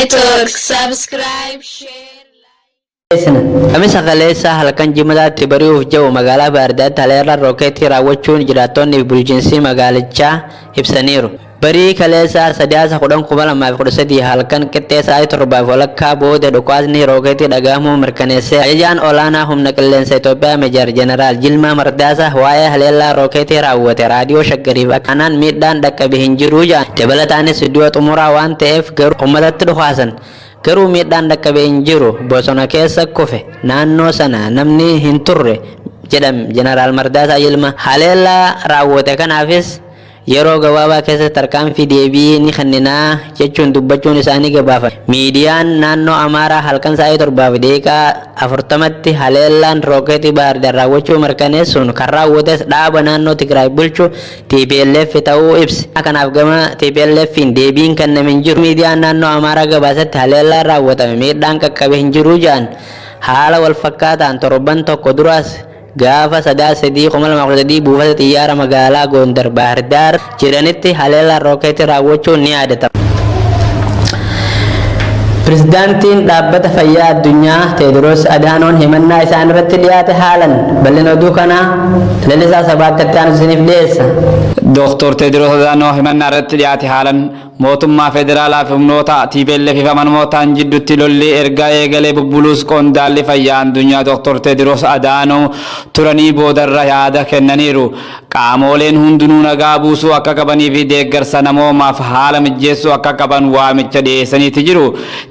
Network. Subscribe, share, Kami sakaleessa halkan jimadaatti bari'uuf jiru magaalaa Baardaatti haleerra rookeetii raawwachuun jiraattonni bulchiinsi magaalichaa ibsaniiru. Barii kaleessa sadaasa 10,2013 halkan qixxeessaa torbaaf walakkaa booda dhukaasni rookeetii dhagahamuu mirkaneessee ajajaan olaanaa humna qilleensa Itoophiyaa Meejar Jeneraal Jilmaa Mardaasaa waa'ee haleellaa rookeetii raawwate raadiyoo shaggariif akkanaan miidhaan dhaqqabe hin jiru jedhan. Dabalataanis iddoo xumuraa waan ta'eef garuu uummatatti dhukaasan. Garuu miidhaan dhaqqabe hin jiru bosona keessa kufe naannoo sana namni hin turre jedham Jeneraal Mardaasaa Jilmaa. Haleellaa raawwate kanaafis yeroo gabaabaa keessatti tarkaanfii deebii ni kenninaa jechuun dubbachuun isaanii gabaafame. Miidiyaan naannoo Amaaraa halkan sa'aatii 7:40tti haleellaan rookeetii Baahirdaar raawwachuu mirkaneessuun kan raawwates dhaaba naannoo Tigraay bulchu TPLF ta'uu ibse. Kanaaf gama TPLFiin deebiin kenname hin jiru. Miidiyaan naannoo Amaaraa gabaasatti haleellaan raawwatame miidhaan qaqqabe hin jiru jedhan. Haala wal fakkaataan torban tokko duraas gaafa sadaasa 3,2013 buufata xiyyaara magaalaa Gondar Baahirdaar jedhanitti haleellaa rookeetii raawwachuun ni yaadatama. Pirezidaantiin dhaabbata fayyaa addunyaa Teediroos Adaanoon himannaa isaan irratti dhiyaate haalan bal'ina oduu kanaa lalisaa sabaa akkatti aanu isiniif dhiyeessa. Dr. Teediroos Adaanoo himannaa irratti dhiyaate haalan mootummaa federaalaa fi humnoota TPLF fi amanamootaan jidduutti lolli ergaa eegalee bubbuluus qondaalli fayyaa addunyaa Dr. Teediroos Adaanoo turanii boodarra yaada kennaniiru. Qaamoleen hundinuu nagaa buusuu akka qabanii fi deeggarsa namoomaaf haala mijeessuu akka qaban waamicha dhiyeessaniiti jiru.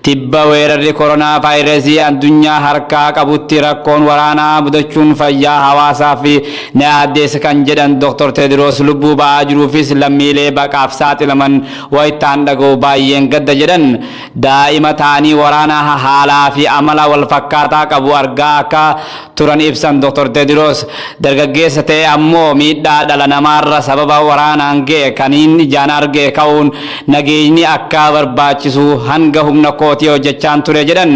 Tibba weerarri koronaa vaayirasii addunyaa harkaa qabutti rakkoon waraanaa mudachuun fayyaa hawaasaa fi ni addeessa kan jedhan Dr. Teediroos lubbuu ba'aa jiruufis lammiilee baqaaf saaxilaman waytaan dhaga'u baay'een gadda jedhan. Daa'ima ta'anii waraana haalaa fi amala wal fakkaataa qabu argaa akka turan ibsan Dr. Teediroos dargaggeessa ta'e ammoo miidhaa dhala namaarra sababa waraanaan ga'e kaniin ijaan arge ka'uun nageenyi akka barbaachisu hanga humna kootii hojjechaan ture jedhan.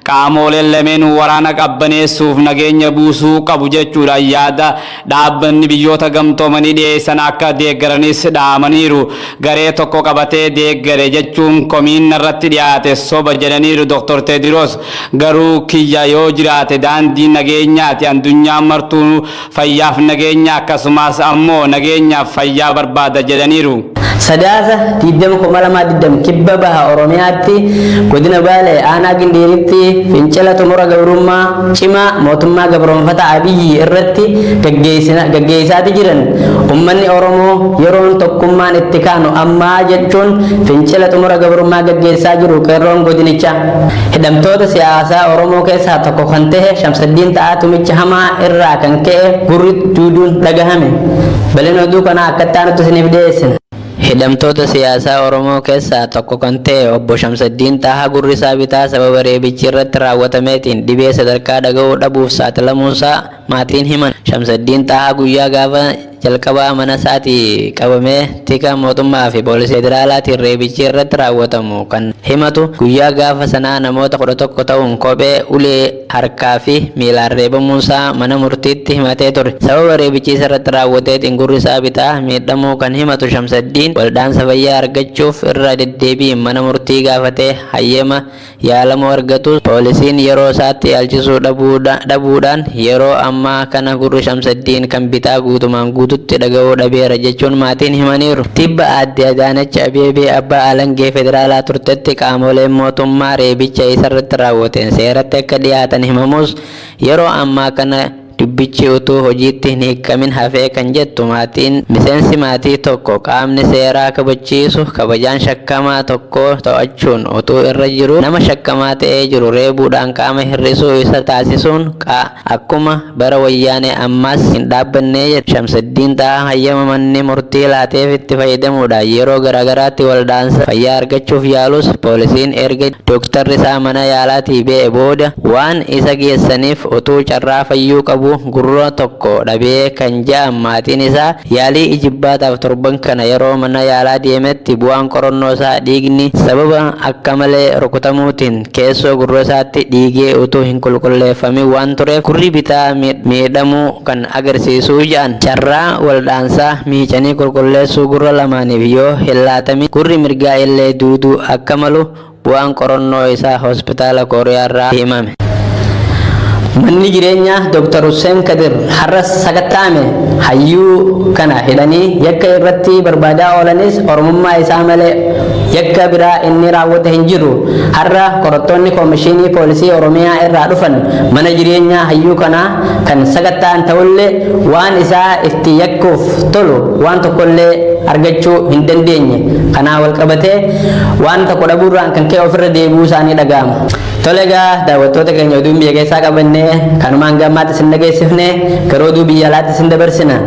Qaamoleen lameen waraana qabbaneessuuf nageenya buusuu qabu jechuudha yaada dhaabbanni biyyoota gamtoomanii dhiyeessan akka deeggaranis dhaamaniiru. Garee tokko qabatee deeggare jechuun komiin irratti dhiyaate soba jedhaniiru Dr. Teediroos. Garuu kiyya yoo jiraate daandii nageenyaati addunyaan martuu fayyaaf nageenya akkasumas ammoo nageenyaaf fayyaa barbaada jedhaniiru. Sadaasa 20,2020 kibba baha Oromiyaatti godina Baalee aanaa Gindeeritti fincila xumura gabrummaa cimaa mootummaa gabroonfataa Abiyyi irratti gaggeessaati jiran. Uummanni Oromoo yeroon tokkummaan itti kaanu ammaa jechuun fincila xumura gabrummaa gaggeessaa jiru qeerroon godinichaa. Hidhamtoota siyaasaa Oromoo keessaa tokko kan ta'e Shamsaddiin Ta'aa tumicha hamaa irraa kan ka'e gurri duuduun dhagahame. Bal'ina oduu kanaa akkatti aanutti isiniif dhiyeessina. Hidhamtoota siyaasaa Oromoo keessaa tokko kan ta'e obbo Shamsaddiin Ta'aa gurri isaa bitaa sababa reebichi irratti raawwatameetiin dhibee sadarkaa dhaga'uu dhabuuf saaxilamuusaa maatiin himan. Shamsaddiin Ta'aa guyyaa gaafa jalqabaa mana isaatii qabamee tika mootummaa fi poolisii federaalaatiin reebichi irratti raawwatamu kan himatu guyyaa gaafa sanaa namoota 11 ta'uun kophee ulee harkaa fi miilaan reebamuusaa mana murtiitti himatee ture. Sababa reebichi irratti raawwateetiin gurri isaa bitaa miidhamuu kan himatu Shamsaddiin wal'aansa fayyaa argachuuf irra deddeebiin mana murtii gaafatee hayyama yaalamuu argatus poolisiin yeroo isaatti yaalchisuu dhabuudhaan yeroo ammaa kana gurri Shamsaddiin kan bitaa guutumaan guututti dhaga'uu dhabeera jechuun maatiin himaniiru. Tibba aadde Adaanach Abeebee abbaa alangee federaalaa turtetti qaamoleen mootummaa reebicha isarratti raawwateen seeratti akka dhiyaatan himamus yeroo ammaa kana dubbichi utuu hojiitti hin hiikamin hafee kan jettu maatiin miseensi maatii tokko qaamni seeraa kabachiisu kabajaan shakkamaa tokko to'achuun utuu irra jiru nama shakkamaa ta'ee jiru reebuudhaan qaama hir'isuu isa taasisuun akkuma bara wayyaanee ammas hin dhaabbanne jedhu. Shamsaddiin Ta'aa hayyama manni murtii laateef itti fayyadamuudhaan yeroo garaagaraatti wal'aansa fayyaa argachuuf yaalus poolisiin erga dooktarri isaa mana yaalaatii ba'e booda waan isa geessaniif utuu carraa fayyuu qabu gurra tokko dhabee kan jedhan maatiin isaa yaalii ijibbaataaf torban kana yeroo mana yaalaa deemetti bu'aan qorannoo isaa dhiigni sababa akka malee rukutamuutiin keessoo gurra isaatti dhiigee utuu hin qulqulleeffamin waan tureef gurri bitaa miidhamuu kan agarsiisuu jedhan. Carraa wal'aansaa miicanii qulqulleessuu gurra lamaaniif yoo hin laatamin gurri mirgaa illee duuduu akka malu bu'aan qorannoo isaa hospitaala Kooriyaa irraa himame. Manni jireenyaa Dr. Hussein Kadir har'as sakatta'ame. Hayyuu kana hidhanii yakka irratti barbaadaa oolanis oromummaa isaa malee yakka biraa inni raawwate hin jiru. Har'a qorattoonni Koomishinii Poolisii Oromiyaa irraa dhufan mana jireenyaa hayyuu kanaa kan sakatta'an ta'ullee waan isaa itti yakkuuf tolu waan tokkollee argachuu hin dandeenye. Kanaa wal qabatee waan tokko dhabuurraan kan ka'e ofirra deebi'uu isaanii dhaga'ama. Tolegaa daawwattoota keenya oduu biyya keessaa qabannee kanumaan gammaatti isin dhageessifne garuu oduu biyya alaatti isin dabarsina.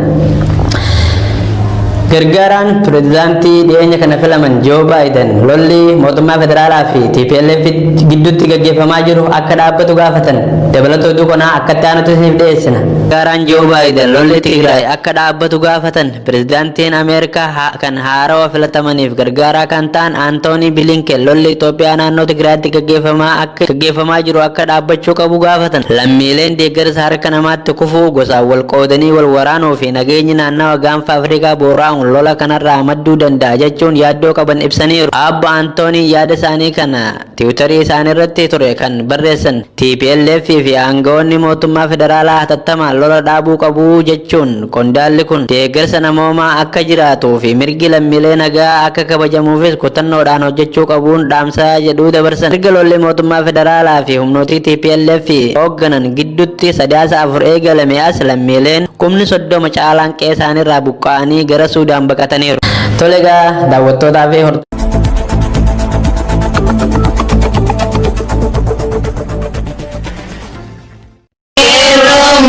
Gargaaraan pirezidaantii dhiyeenya kana filaman Joo Baayiden lolli mootummaa federaalaa fi TPLF gidduutti gaggeeffamaa jiru akka dhaabbatu gaafatan. Dabalata oduu kanaa akka itti aanutti isiniif dhiyeessina. Gargaaraan Joo Baayiden lolli Tigraay akka dhaabbatu gaafatan. Pirezidaantiin Ameerikaa kan haarawaa filatamaniif gargaaraa kan ta'an Antoonii Bilinken lolli Itoophiyaa naannoo Tigraayitti gaggeeffamaa jiru akka dhaabbachuu qabu gaafatan. Lammiileen deeggarsa harka namaatti kufuu gosaan wal qoodanii wal waraanuu fi nageenyi naannawa gaanfa Afrikaa boora'uun lola kanarraa madduu danda'a jechuun yaaddoo qaban ibsaniiru. Abbo Antoonii yaada isaanii kana tiwutarii isaanii irratti ture kan barreessan TPLF fi aangawoonni mootummaa federaalaa hatattamaan lola dhaabuu qabu jechuun qondaalli kun deeggarsa namoomaa akka jiraatuu fi mirgi lammiilee nagaa akka kabajamuufis kutannoodhaan hojjechuu qabuun dhaamsaa jedhuu dabarsan. Erga lolli mootummaa federaalaa fi humnootii TPLF hoogganan gidduutti sadaasa 4 eegalame as lammiileen 30,000 caalaan qe'ee isaaniirraa buqqa'anii gara Suudaan baqataniiru. Tolegaa daawwattootaa fi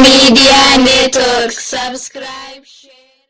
Media Network. Subscribe, share.